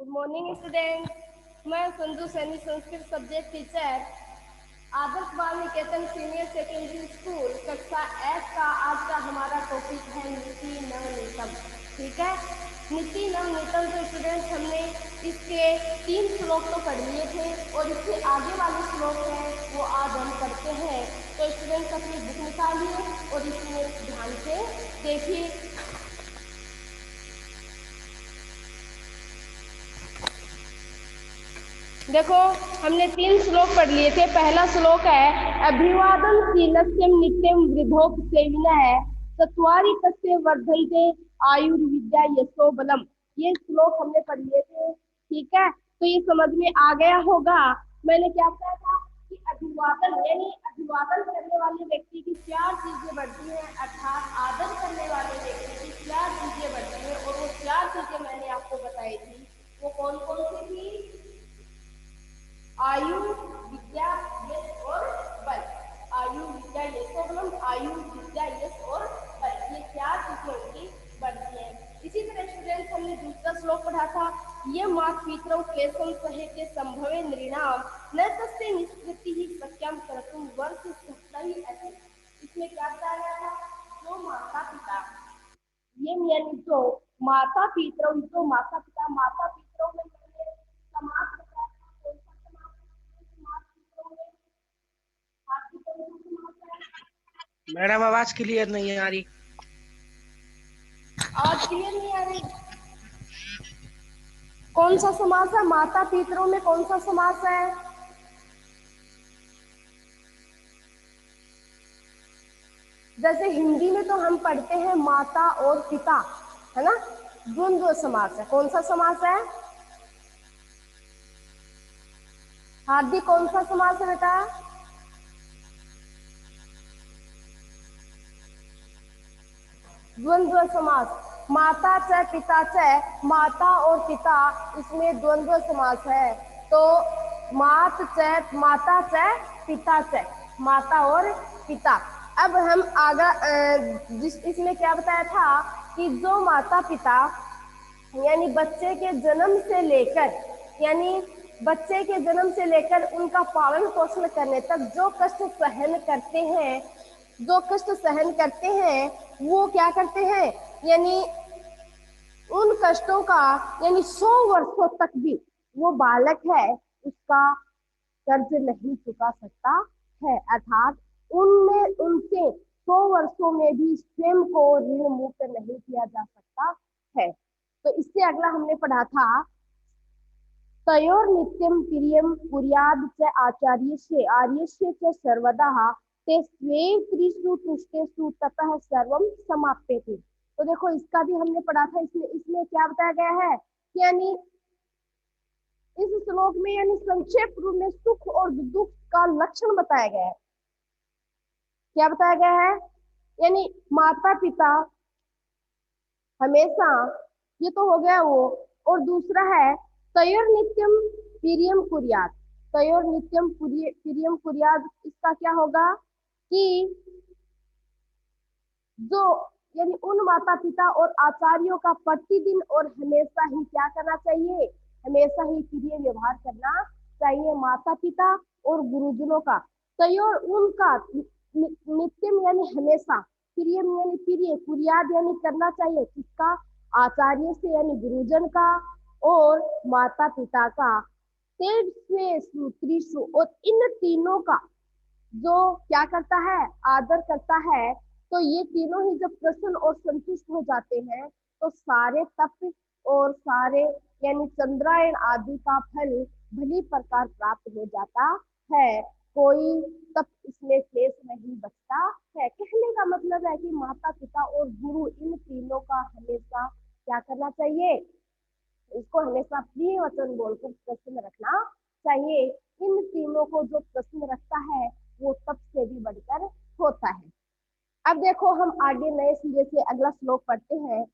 Good morning student. मैं Sanju Saini Sanskrit subject teacher आदर्श बाल निकेतन senior secondary school कक्षा एफ का आज का हमारा टॉपिक है नीति नवनीतम। ठीक है, नीति नवनीतम तो स्टूडेंट्स हमने इसके 3 श्लोक तो पढ़ लिए थे और इसके आगे वाले श्लोक है वो आज हम पढ़ते हैं। तो स्टूडेंट्स अपनी बुक निकालिए और इसमें ध्यान से देखिए। देखो, हमने 3 श्लोक पढ़ लिए थे। पहला श्लोक है अभिवादन शीलस्यम नित्यम वृद्धोपसेविनः चत्वारि तस्य वर्धन्ते आयुर्विद्या यशो बलम। ये श्लोक हमने पढ़ लिए थे। ठीक है, तो ये समझ में आ गया होगा। मैंने क्या कहा था कि अभिवादन यानी अभिवादन करने वाले व्यक्ति की 4 चीजें बढ़ती हैं, अर्थात आदर करने वाले व्यक्ति की 4 चीजें बढ़ती हैं और वो 4 चीजें मैंने आपको बताई थी। वो कौन कौन सी थी? आयु, विद्या, यश और बल। आयु, विद्या, यश और बल। आयु, विद्या, यश और बल, ये 4 चीजें उनकी बढ़ती हैं। इसी तरह स्टूडेंट्स हमने दूसरा श्लोक पढ़ा था, ये मात पितरौ केशव सहे के संभवे नृणाम न तस्य निष्कृति ही सख्यम कर्तुम वर्ष सप्ताहि अस्ति। इसमें क्या बताया गया था? जो माता पिता, ये यानी जो माता पितरौ, जो माता पिता, माता पितरौ में मैंने समास बताया था। कौन सा समास है? समास पितरौ में आपकी कौन सा समास है? मैडम आवाज क्लियर नहीं आ रही। आवाज क्लियर नहीं आ रही? कौन सा समास है? माता पितरों में कौन सा समास है? जैसे हिंदी में तो हम पढ़ते हैं माता और पिता, है ना, द्वंद्व समास है। कौन सा समास है? हार्दिक, कौन सा समास है बेटा? द्वंद्व समास। माता च पिता च, माता और पिता, इसमें द्वंद्व समास है। तो मात च, माता च पिता च, माता और पिता। अब हम आगे जिस इसमें क्या बताया था कि जो माता पिता यानी बच्चे के जन्म से लेकर, यानी बच्चे के जन्म से लेकर उनका पालन पोषण करने तक जो कष्ट सहन करते हैं, जो कष्ट सहन करते हैं, वो क्या करते हैं, यानी उन कष्टों का यानी 100 वर्षों तक भी वो बालक है उसका कर्ज नहीं चुका सकता है। अर्थात उनमें उनसे 100 वर्षों में भी स्वयं को ऋण मुक्त नहीं किया जा सकता है। तो इससे अगला हमने पढ़ा था तयोर नित्यम प्रियम कुर्याद च आचार्यस्य आर्यस्य च सर्वदा ते स्वे त्रिषु तुष्टेषु ततः सर्वम समाप्यते। तो देखो इसका भी हमने पढ़ा था। इसमें इसमें क्या बताया गया है, यानी इस श्लोक में यानी संक्षेप रूप में सुख और दुख का लक्षण बताया गया है। क्या बताया गया है? यानी माता पिता हमेशा, ये तो हो गया वो, और दूसरा है तयोर नित्यम प्रियम कुर्यात। तयोर नित्यम प्रियम कुर्यात, इसका क्या होगा कि जो यानी उन माता पिता और आचार्यों का प्रतिदिन और हमेशा ही क्या करना चाहिए, हमेशा ही प्रिय व्यवहार करना चाहिए माता पिता और गुरुजनों का। तयोर उनका नित्यम यानी हमेशा, प्रियम यानी प्रिय, कुर्याद यानी करना चाहिए किसका? आचार्य से यानी गुरुजन का और माता पिता का। तेरस्वेषु त्रिषु, और इन तीनों का जो क्या करता है, आदर करता है, तो ये तीनों ही जब प्रसन्न और संतुष्ट हो जाते हैं तो सारे तप और सारे यानी चंद्रायन आदि का फल भली प्रकार प्राप्त हो जाता है। कोई तप इसमें शेष नहीं बचता है। कहने का मतलब है कि माता पिता और गुरु इन तीनों का हमेशा क्या करना चाहिए, इसको हमेशा प्रिय वचन बोलकर प्रसन्न रखना चाहिए। इन तीनों को जो प्रसन्न रखता है वो तप से भी बढ़कर होता है। अब देखो हम आगे नए सिरे से अगला श्लोक पढ़ते हैं।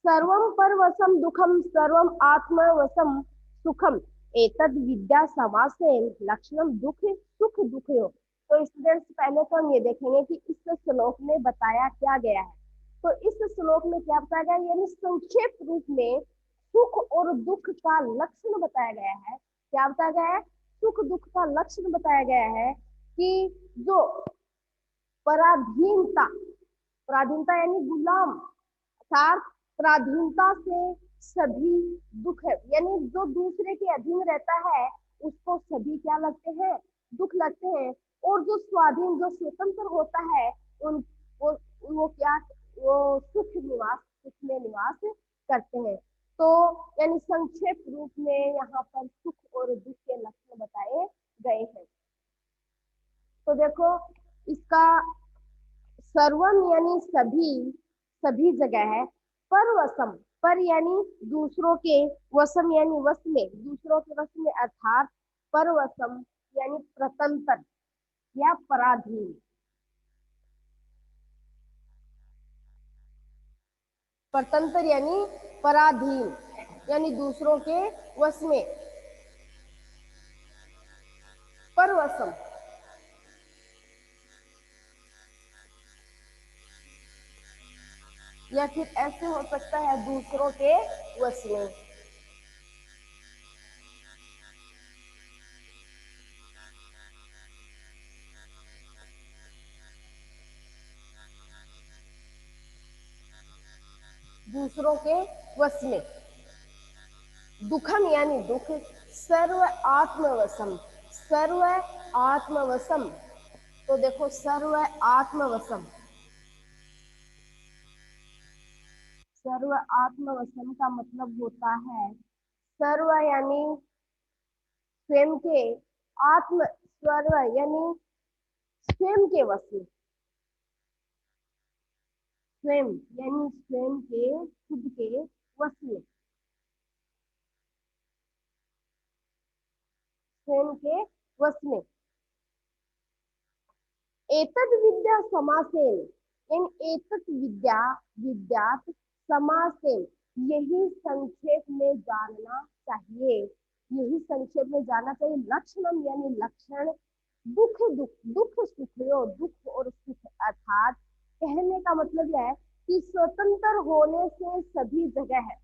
सर्वम परवशम दुखम सर्वम आत्मवशम सुखम एतद विद्या समासेन लक्षणम दुख सुख दुखयो। तो स्टूडेंट्स पहले तो हम ये देखेंगे कि इस श्लोक में बताया क्या गया है। तो इस श्लोक में क्या बताया गया, यानी संक्षेप रूप में सुख और दुख का लक्षण बताया गया है। क्या बताया गया है? सुख दुख का लक्षण बताया गया है कि जो पराधीनता, पराधीनता यानी गुलाम, अर्थात पराधीनता से सभी दुख है, यानी जो दूसरे के अधीन रहता है उसको सभी क्या लगते हैं? दुख लगते हैं। और जो स्वाधीन, जो स्वतंत्र होता है, उन वो क्या, वो सुख में निवास करते हैं। तो यानी संक्षेप रूप में यहाँ पर सुख और दुख के लक्षण बताए गए हैं। तो देखो, इसका सर्वम यानी सभी, सभी जगह है। परवसम, पर यानी दूसरों के, वसम यानी वश में, दूसरों के वश में, अर्थात परवसम यानी प्रतंत्र या पराधीन। परतंत्र यानी पराधीन, यानी दूसरों के वश में। परवसम या फिर ऐसे हो सकता है दूसरों के वश में। दूसरों के वश में। दुखम यानी दुख। सर्व आत्मवशम, सर्व आत्मवशम। तो देखो, सर्व आत्मवशम, सर्व आत्मवशम का मतलब होता है, सर्व यानी स्वयं के, आत्म, सर्व यानी स्वयं के वश में, स्वयं यानी स्वयं के, खुद के वश में, स्वयं के वश में। एतद विद्या समासेन, इन एतद विद्या, विद्यात समासेन, यही संक्षेप में जानना चाहिए, यही संक्षेप में जानना चाहिए। लक्षणम यानी लक्षण, दुख दुख, दुख सुखयो, दुख और सुख, अर्थात कहने का मतलब यह है कि स्वतंत्र होने से सभी जगह है,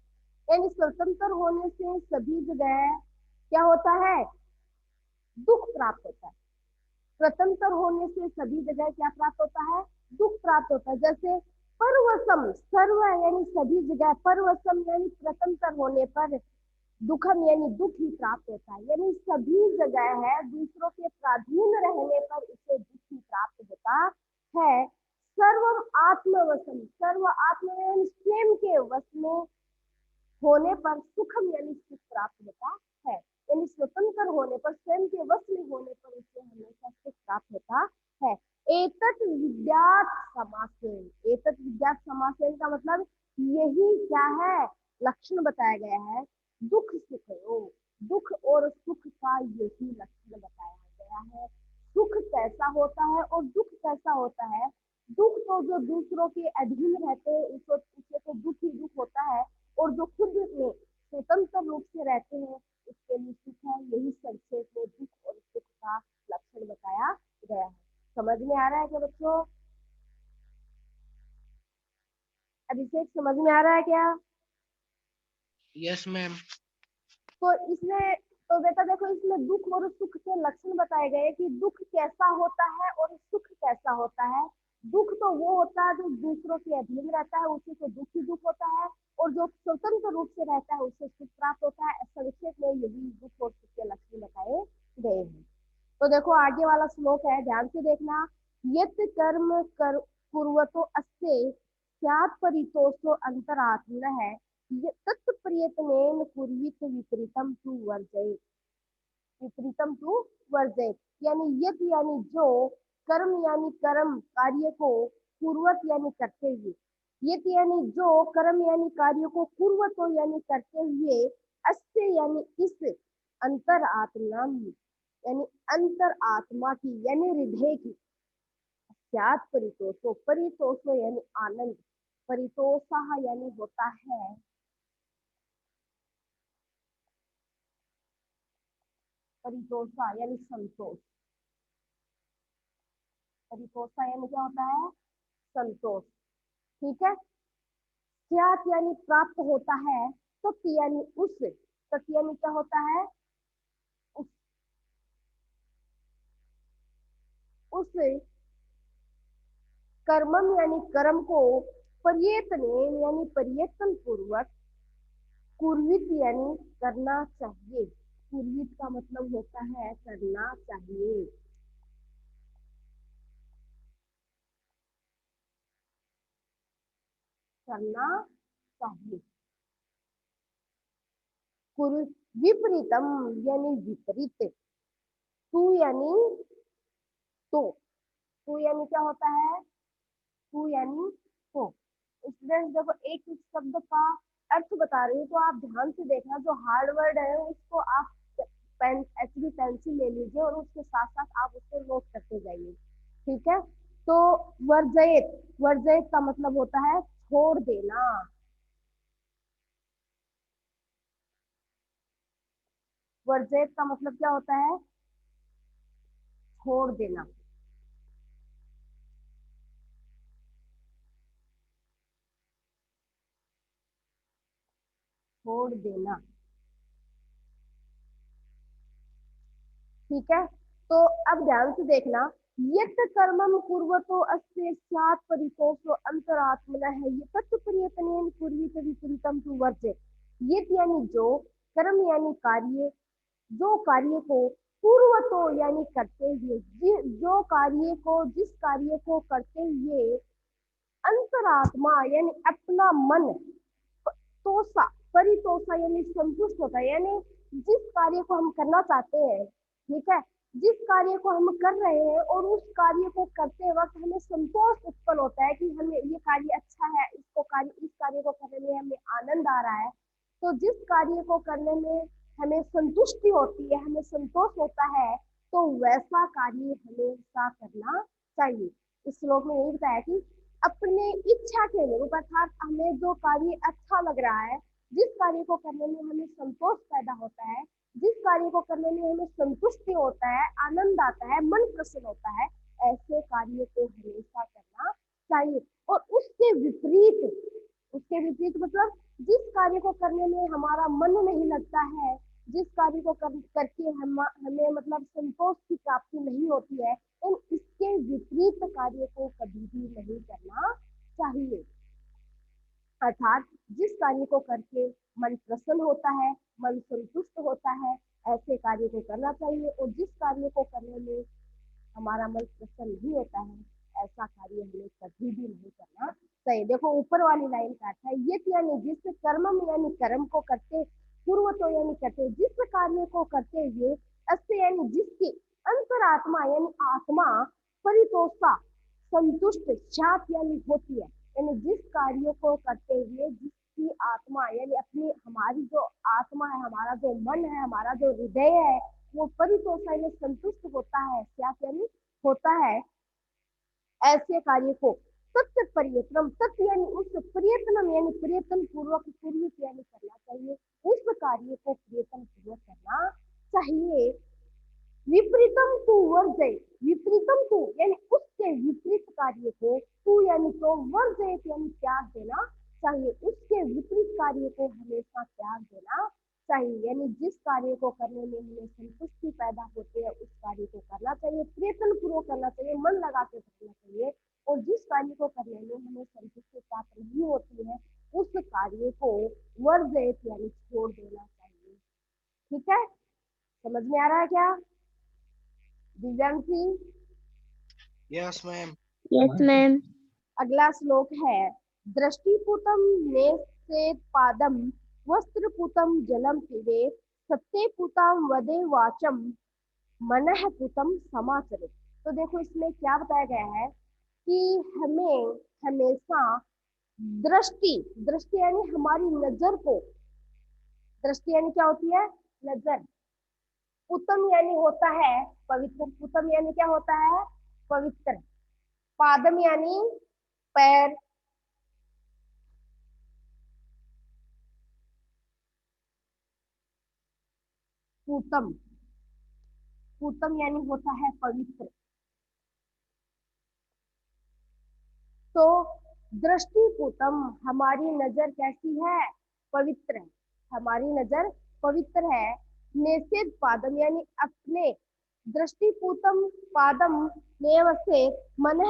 यानी स्वतंत्र होने से सभी जगह क्या होता है? दुख प्राप्त होता है। स्वतंत्र होने से सभी जगह क्या प्राप्त होता है? दुख प्राप्त होता है। जैसे परवसम, सर्व यानी सभी जगह, परवसम यानी स्वतंत्र होने पर, दुखम यानी दुख ही प्राप्त होता है, यानी सभी जगह है दूसरों के प्राधीन रहने पर उसे दुख ही प्राप्त होता है। सर्वम आत्मवशम, सर्व आत्म यानी स्वयं के वश में होने पर सुखम यानी सुख प्राप्त होता है, यानी स्वतंत्र होने पर, स्वयं के वश में होने पर उसे हमेशा सुख प्राप्त होता है। एतत् विद्यात समासेन, एतत् विद्यात समासेन का मतलब यही क्या है? लक्षण बताया गया है। दुख सुख, दुख और सुख का यही लक्षण बताया गया है। सुख कैसा होता है और दुख कैसा होता है? दुख तो जो दूसरों के अधीन रहते हैं उसे तो दुख ही दुख होता है, और जो खुद में स्वतंत्र रूप से रहते हैं उसके लिए सुख है। यही संक्षेप में दुख और सुख का लक्षण बताया गया है। समझ में आ रहा है क्या बच्चों? अभिषेक, समझ में आ रहा है क्या? Yes ma'am. तो इसमें, तो बेटा देखो, इसमें दुख और सुख के लक्षण बताए गए कि दुख कैसा होता है और सुख कैसा होता है। दुख तो वो होता है जो दूसरों के अधीन रहता है, उसे तो दुख ही दुख होता है, और जो स्वतंत्र रूप से रहता है उसे सुख प्राप्त होता है। संक्षेप में यही दुख और सुख के लक्षण बताए गए हैं। तो देखो, आगे वाला श्लोक है, ध्यान से देखना। यत कर्म कर कुर्वतो अस्य स्यात् परितोषो अंतरात्मनः तत्प्रयत्नेन कुर्वित विपरीतम तु वर्जयेत्, विपरीतम तु वर्जयेत्। यानी यत यानी जो, कर्म यानी कर्म, कार्य को, पूर्वत यानी करते हुए, यत यानी जो, कर्म यानी कार्य को, पूर्वतो यानी करते हुए, अस्य यानी इस, अंतर आत्मा यानी अंतर आत्मा की, यानी हृदय की, स्यात् परितोषो, परितोषो यानी आनंद, परितोषः यानी होता है, परितोषा यानी संतोष, परितोषा यानी क्या होता है? संतोष। ठीक है। स्यात् यानी प्राप्त होता है, तत् यानी उस, तत् यानी क्या होता है, उस, उस कर्मम यानी कर्म को प्रयत्ने यानी प्रयत्न पूर्वक कुर्वित यानी करना चाहिए। कुर्वित का मतलब होता है करना चाहिए। करना चाहिए। कुरु विपरीतम यानी विपरीत। तू यानी तो, तू यानी क्या होता है, तू यानी तो। स्टूडेंट्स देखो, एक एक शब्द का अर्थ बता रही हूँ तो आप ध्यान से देखना, जो हार्ड वर्ड है उसको आप पेन एचबी पेंसिल ले लीजिए और उसके साथ साथ आप उसको नोट करते जाइए, ठीक है। तो वर्जयित, वर्जयित का मतलब होता है छोड़ देना। वर्जयित का मतलब क्या होता है, छोड़ देना। छोड़ देना, ठीक है। तो अब ध्यान से देखना, यत कर्मम कुर्वतो अस्य स्यात् परितोषो अंतरात्मना है, ये तत्व प्रयत्नेन कुर्वीत विपरीतम तु वर्जे। यत यानी जो, कर्म यानी कार्य, जो कार्य को पूर्वतो यानी करते हुए, जो कार्य को, जिस कार्य को करते हुए अंतरात्मा यानी अपना मन तोषा, परितोषा यानी संतुष्ट होता है, यानी जिस कार्य को हम करना चाहते हैं, ठीक है, जिस कार्य को हम कर रहे हैं और उस कार्य को करते वक्त हमें संतोष उत्पन्न होता है कि हमें ये कार्य अच्छा है, इसको कार्य, इस कार्य को करने में हमें आनंद आ रहा है। तो जिस कार्य को करने में हमें संतुष्टि होती है, हमें संतोष होता है, तो वैसा कार्य हमेशा करना चाहिए। इस श्लोक में यही बताया कि अपने इच्छा के अनुरूप, अर्थात हमें जो कार्य अच्छा लग रहा है, जिस कार्य को करने में हमें संतोष पैदा होता है, जिस कार्य को करने में हमें संतुष्टि होता है, आनंद आता है, मन प्रसन्न होता है, ऐसे कार्य को हमेशा करना चाहिए। और उसके विपरीत, उसके विपरीत मतलब जिस कार्य को करने में हमारा मन नहीं लगता है, जिस कार्य को करके हमें मतलब संतोष की प्राप्ति नहीं होती है, इन इसके विपरीत कार्य को कभी भी नहीं करना चाहिए। अर्थात जिस कार्य को करके मन प्रसन्न होता है, मन संतुष्ट होता है, ऐसे कार्य को करना चाहिए। और जिस कार्य को करने में हमारा मन प्रसन्न नहीं होता है, ऐसा कार्य हमें कभी भी नहीं करना चाहिए। देखो ऊपर वाली लाइन का अर्थ है, ये यानी जिस कर्म यानी कर्म को करते, पूर्व तो यानी करते, जिस कार्य को करते हुए, अस्य यानी जिसकी, अंतरात्मा यानी आत्मा, परितोषा संतुष्ट, शांत यानी होती है, यानी जिस कार्य को करते हुए जिसकी आत्मा यानी अपनी, हमारी जो आत्मा है, हमारा जो मन है, हमारा जो हृदय है, वो परितोषा यानी संतुष्ट होता है, शांत यानी होता है, ऐसे कार्य को तत्व प्रयत्नम, तत्व यानी उस, प्रयत्नम यानी प्रयत्न पूर्वक, पूर्वित यानी करना चाहिए, उस कार्य को प्रयत्न पूर्वक करना चाहिए। विपरीतम तू वर्जय, विपरीतम तू यानी उसके विपरीत कार्य को, तू यानी तो, वर्जय यानी त्याग देना चाहिए, उसके विपरीत कार्य को हमेशा त्याग देना चाहिए। यानी जिस कार्य को करने में हमें संतुष्टि पैदा होती है, उस कार्य को करना चाहिए, प्रयत्न पूर्वक करना चाहिए, मन लगा के करना चाहिए। और जिस कार्य को करने में हमें संतुष्टि प्राप्त नहीं होती है, उस कार्य को वर्जय यानी छोड़ देना चाहिए। ठीक है, समझ में आ रहा है क्या Divyanshi? Yes, ma'am. Yes ma'am. अगला श्लोक है, दृष्टिपूतम नेत्रेत पादम, वस्त्रपूतम जलम पिबे, सत्यपूतम वदे वाचम, मनः पूतम समाचरित। तो देखो इसमें क्या बताया गया है कि हमें हमेशा दृष्टि, दृष्टि यानी हमारी नजर को, दृष्टि यानी क्या होती है, नजर। पूतम यानी होता है पवित्र, पूतम यानी क्या होता है, पवित्र। पादम यानी पैर, पूतम, पूतम यानी होता है पवित्र। तो दृष्टि पूतम, हमारी नजर कैसी है, पवित्र है। हमारी नजर पवित्र है। नेसेद पादम यानी अपने, दृष्टिपूतम पादम नेव से मन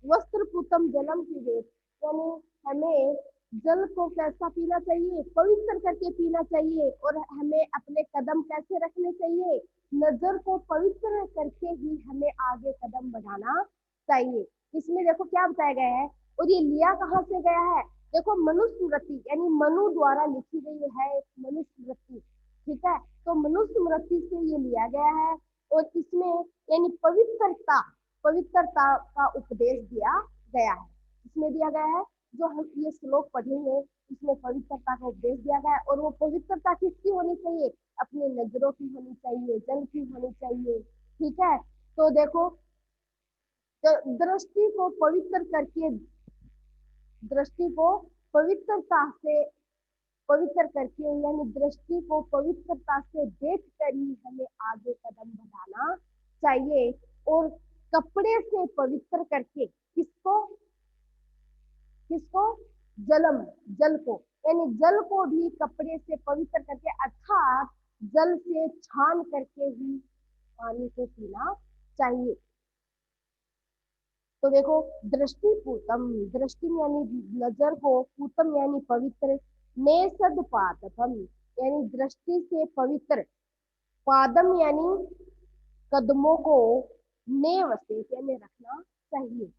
वस्त्र पूतम जलम पिबेत, यानी हमें जल को कैसा पीना चाहिए, पवित्र करके पीना चाहिए। और हमें अपने कदम कैसे रखने चाहिए, नजर को पवित्र करके ही हमें आगे कदम बढ़ाना चाहिए। इसमें देखो क्या बताया गया है, और ये लिया कहाँ से गया है, देखो मनुस्मृति यानी मनु द्वारा लिखी गई है एक मनुस्मृति, ठीक है। तो मनुस्मृति से ये लिया गया है, और इसमें यानी पवित्रता, पवित्रता का उपदेश दिया गया है। इसमें दिया गया है, जो हम ये श्लोक पढ़ेंगे इसमें पवित्रता का उपदेश दिया गया है। और वो पवित्रता किसकी होनी चाहिए, अपने नजरों की होनी चाहिए, जल की होनी चाहिए, ठीक है। तो देखो, दृष्टि को पवित्र करके, दृष्टि को पवित्रता से पवित्र करके, यानी दृष्टि को पवित्रता से देख कर ही हमें आगे कदम बढ़ाना चाहिए। और कपड़े से पवित्र करके, किसको, किसको, जलम, जल को, यानी जल को भी कपड़े से पवित्र करके, अर्थात जल से छान करके ही पानी को पीना चाहिए। तो देखो, दृष्टि पूतम, दृष्टि यानी नजर को, पूतम यानी पवित्र, नेसद पादपम यानी दृष्टि से पवित्र, पादम यानी कदमों को, नेव से यानी रखना चाहिए,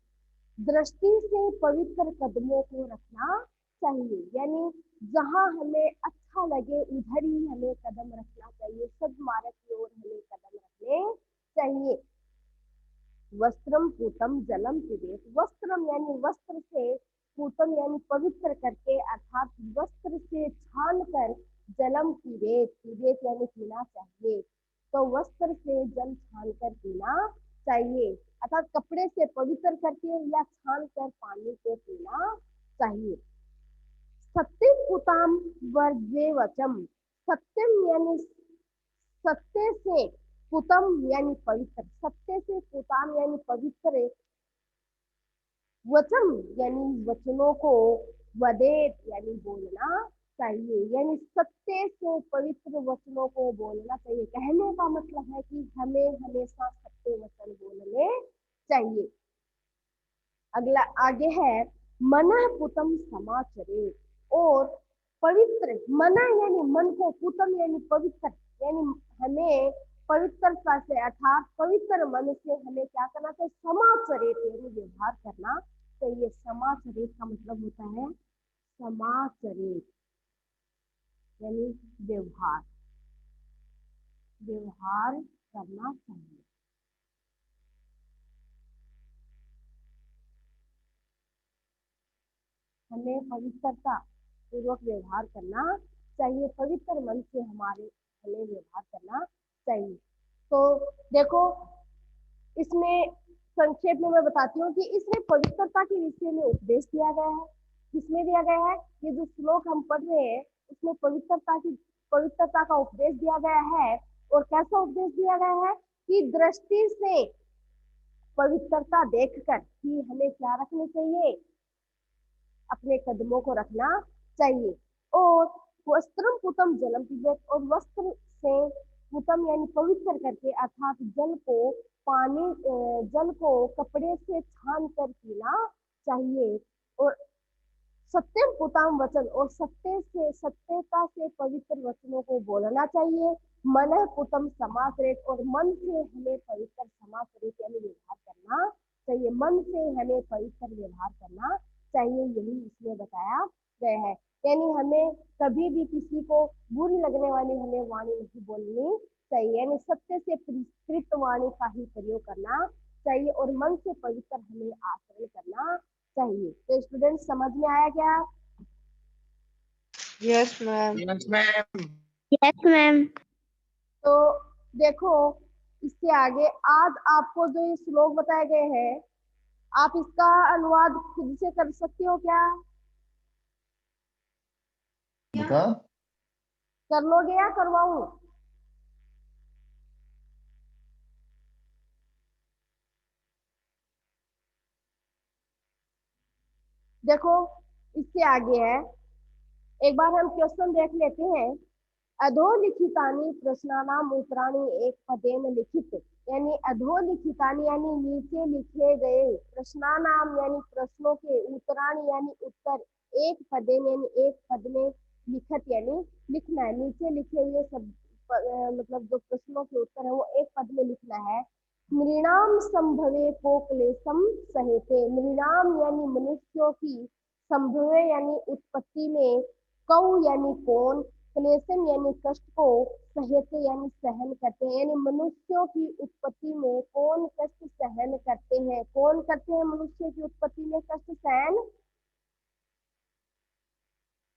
दृष्टि से पवित्र कदमों को रखना चाहिए, यानी जहां हमें अच्छा लगे उधर ही हमें कदम रखना चाहिए, सद्मार्ग की ओर हमें कदम रखने चाहिए। वस्त्रम पूतम जलम पिबेत, वस्त्रम यानी वस्त्र से, पूतम यानी पवित्र करके, अर्थात वस्त्र से छान कर, जलम पिबेत, पिबेत यानी पीना चाहिए। तो वस्त्र से जल छान कर पीना चाहिए, अर्थात कपड़े से पवित्र करके या छान कर पानी को पीना चाहिए। सत्यम पुताम वर्जे वचम, सत्यम यानी सत्य से, पुतम यानी पवित्र, सत्य से पुताम यानी पवित्र, वचन यानी वचनों को, वदेत यानी बोलना चाहिए, यानी सत्य से पवित्र वचनों को बोलना चाहिए। कहने का मतलब है कि हमें हमेशा सत्य वचन बोलने चाहिए। अगला आगे है, मन पुतम समाचरे, और पवित्र, मन यानी मन को, पुतम यानी पवित्र, यानी हमें पवित्रता से, अर्थात पवित्र मन से हमें क्या करना चाहिए, समाचरित यानी व्यवहार करना चाहिए। समाचरित का मतलब होता है समाचरित यानी व्यवहार, व्यवहार करना चाहिए। हमें पवित्रता पूर्वक व्यवहार करना चाहिए, पवित्र मन से हमारे हमें व्यवहार करना चाहिए। तो देखो, इसमें संक्षेप में मैं बताती हूँ कि इसमें पवित्रता के विषय में उपदेश दिया गया है। किसमें दिया गया है, ये जो श्लोक हम पढ़ रहे हैं उसमें पवित्रता का उपदेश दिया गया है। और कैसा उपदेश दिया गया है, कि दृष्टि से पवित्रता देखकर कि हमें क्या रखना चाहिए, अपने कदमों को रखना चाहिए। और वस्त्रम पुतम जलम पिबेत, और वस्त्र से पुतम यानी पवित्र करके, अर्थात जल को, पानी, जल को कपड़े से छान कर पीना चाहिए। और सत्यम पुताम वचन, और सत्य से, सत्यता से पवित्र वचनों को बोलना चाहिए। मन पुतम समाचरित, और मन से हमें पवित्र समाचरित यानी व्यवहार करना चाहिए, मन से हमें पवित्र व्यवहार करना चाहिए, यही इसमें बताया गया है। यानी हमें कभी भी किसी को बुरी लगने वाली हमें वाणी नहीं बोलनी चाहिए, यानी सत्य से प्रेरित वाणी का ही प्रयोग करना चाहिए, और मन से पवित्र हमें आचरण करना चाहिए। तो स्टूडेंट समझ में आया क्या? Yes ma'am. Yes ma'am. Yes ma'am. तो देखो, इससे आगे आज आपको जो ये श्लोक बताए गए हैं, आप इसका अनुवाद खुद से कर सकते हो क्या, बता। कर लोगे या करवाऊं? देखो, इससे आगे है, एक बार हम क्वेश्चन देख लेते हैं। अधोलिखितानि प्रश्नानाम उत्तराणि एक पदेन लिखित, यानी अधोलिखितानि यानी नीचे लिखे गए, प्रश्नानाम यानी प्रश्नों के, उत्तराणि यानी उत्तर, एक पदेन यानी एक पद में, लिखत यानी लिखना है। नीचे लिखे हुए सब मतलब जो प्रश्नों के उत्तर है वो एक पद में लिखना है। नृणाम संभवे को क्लेशम सहेते, नृणाम यानी मनुष्यों की, संभवे यानी उत्पत्ति में, कौ यानी कौन, क्लेशम यानी कष्ट को, सहते यानी सहन करते हैं, यानी मनुष्यों की उत्पत्ति में कौन कष्ट सहन करते हैं, कौन करते हैं मनुष्य की उत्पत्ति में कष्ट सहन?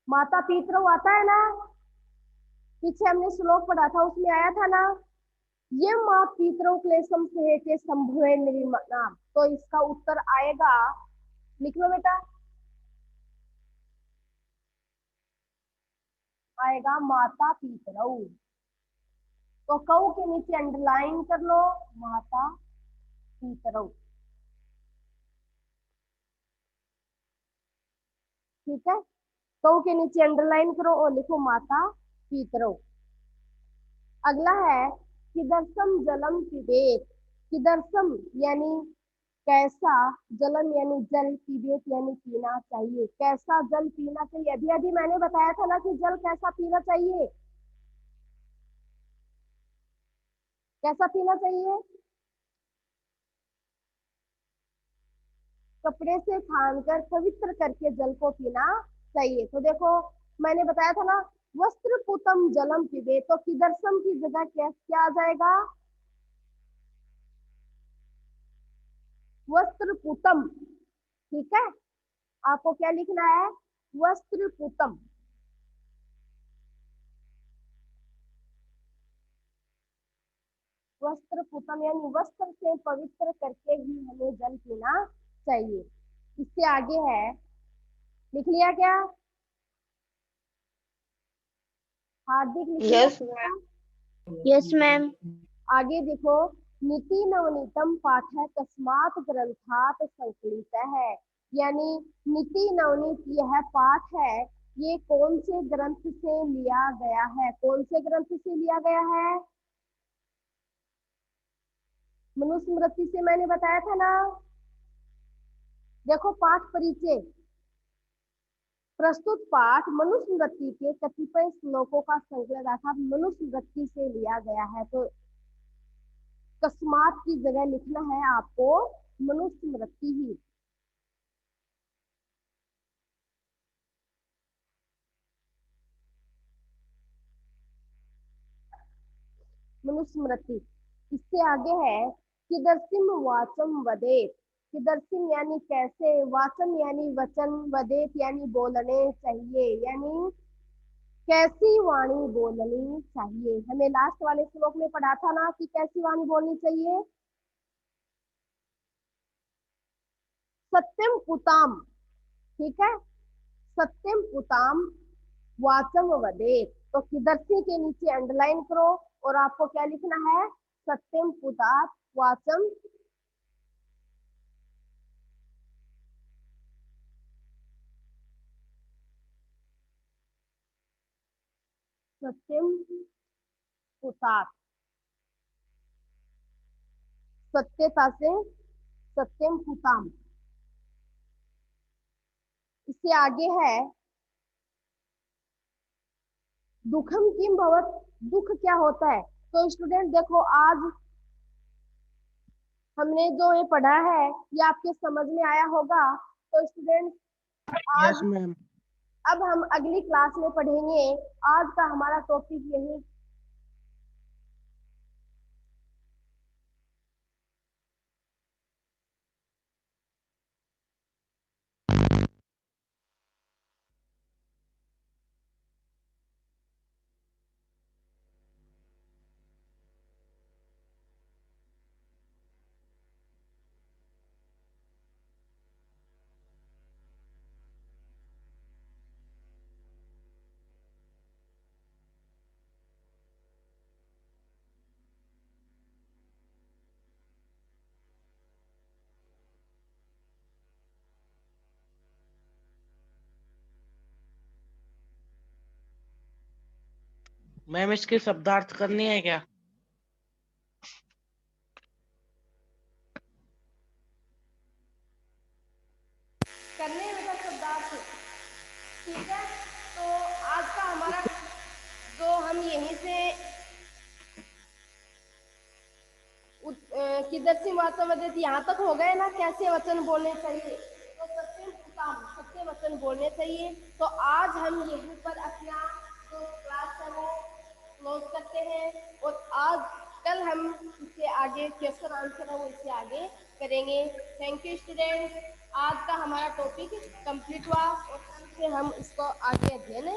माता पितरौ आता है ना, पीछे हमने श्लोक पढ़ा था उसमें आया था ना, ये माँ पितरौ क्लेशम सहते संभवे निर्माण, तो इसका उत्तर आएगा, लिख लो बेटा, आएगा माता पितरौ। तो कौ के नीचे अंडरलाइन कर लो माता पितरौ, ठीक है। कौ के नीचे अंडरलाइन करो और लिखो माता पितरौ। अगला है किदर्शम जलम पिबेत, किदर्शम यानी कैसा, जलम यानी जल, पिबेत यानी पीना चाहिए, कैसा जल पीना चाहिए। अभी अभी मैंने बताया था ना कि जल कैसा पीना चाहिए, कैसा पीना चाहिए, कपड़े से छानकर पवित्र करके जल को पीना चाहिए। तो देखो मैंने बताया था ना, वस्त्र पुतम जलम पिबे, तो किदर्शम की जगह क्या क्या आ जाएगा, वस्त्र पुतम, ठीक है। आपको क्या लिखना है, वस्त्र पुतम, वस्त्र पुतम यानी वस्त्र से पवित्र करके ही हमें जल पीना चाहिए। इससे आगे है, लिख लिया क्या हार्दिक, लिख लिया? Yes ma'am. Yes ma'am. आगे देखो, नीति नवनीतम पाठ है कस्मात ग्रंथात संकलित है, यानी नीति नवनीत यह पाठ है, ये कौन से ग्रंथ से लिया गया है, कौन से ग्रंथ से लिया गया है, मनुस्मृति से मैंने बताया था ना। देखो पाठ परिचय, प्रस्तुत पाठ मनुस्मृति के कतिपय श्लोकों का संकलन अर्थात मनुस्मृति से लिया गया है, तो कस्मात की जगह लिखना है आपको मनुस्मृति ही, मनुस्मृति। इससे आगे है किदर्शिम वाचम वदेत, किदर्शिम यानी कैसे, वाचम यानी वचन, वदेत यानी बोलने चाहिए, यानी कैसी वाणी बोलनी चाहिए। हमें लास्ट वाले श्लोक में पढ़ा था ना कि कैसी वाणी बोलनी चाहिए, सत्यम पुताम, ठीक है, सत्यम पुताम वाचम वदेत, तो किदर्शी के नीचे अंडरलाइन करो और आपको क्या लिखना है, सत्यम पुतात वाचम, सत्यम पुतात, सत्यता से सत्यम पुताम। इससे आगे है दुखम किम भवत, दुख क्या होता है। तो स्टूडेंट देखो आज हमने जो ये पढ़ा है ये आपके समझ में आया होगा। तो स्टूडेंट यस आज, मैम। अब हम अगली क्लास में पढ़ेंगे, आज का हमारा टॉपिक यही मैम इसके शब्दार्थ करनी है क्या? करने हैं बेटा शब्दार्थ। ठीक है, तो आज का हमारा जो हम यहीं से किधर से माता मदद यहाँ तक हो गए ना, कैसे वचन बोलने चाहिए, तो सत्य वचन बोलने चाहिए। तो आज हम यहीं पर अपना जो क्लास है वो क्लोज करते हैं, और आज कल हम इससे आगे क्वेश्चन आंसर है वो इससे आगे करेंगे। थैंक यू स्टूडेंट्स, आज का हमारा टॉपिक कंप्लीट हुआ और कल से हम इसको आगे अध्ययन